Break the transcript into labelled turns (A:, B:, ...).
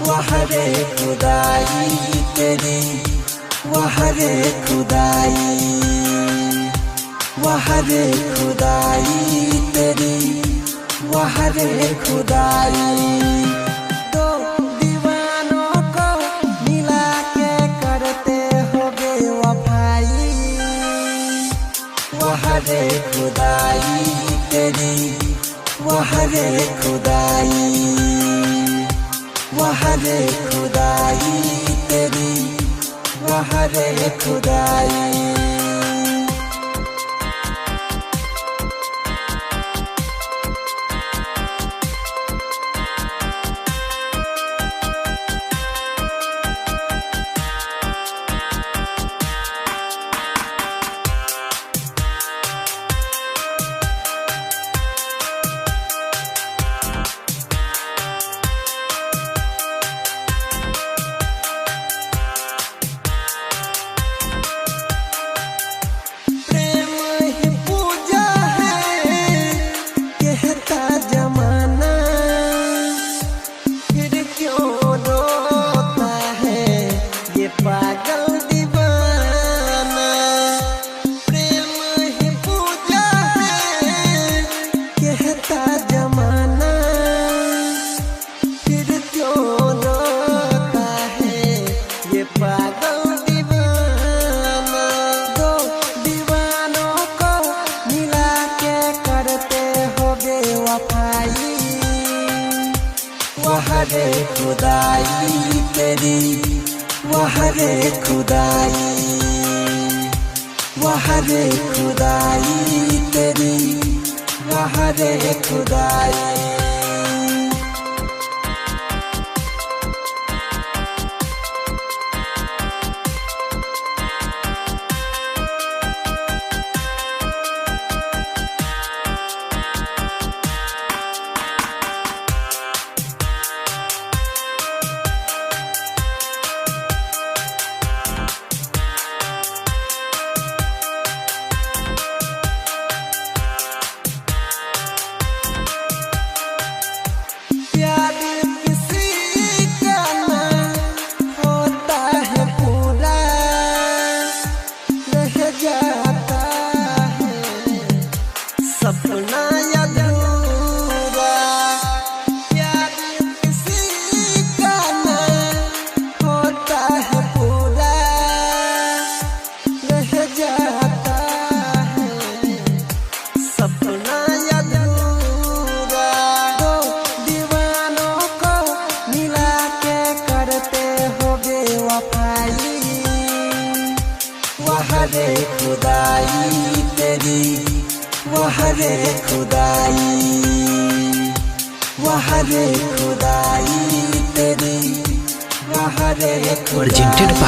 A: वाह रे खुदाई तेरी, वाह रे खुदाई, वाह रे खुदाई तेरी, वाह रे खुदाई। दो दीवानों को मिला के करते हो बेवफाई, वाह रे खुदाई तेरी, वाह रे खुदाई, वाह रे खुदाई तेरी, वाह रे खुदाई। वाह रे खुदाई तेरी, वाह रे खुदाई, वाह रे खुदाई तेरी, वाह रे खुदाई। सपना अधूरा प्यार किसी का ना होता है पूरा, रह जाता है सपना अधूरा। दो दीवानों को मिला के करते हो बेवफाई, वाह रे खुदाई तेरी, वाह रे खुदाई, वाह रे खुदाई तेरी, वाह रे खुदाई।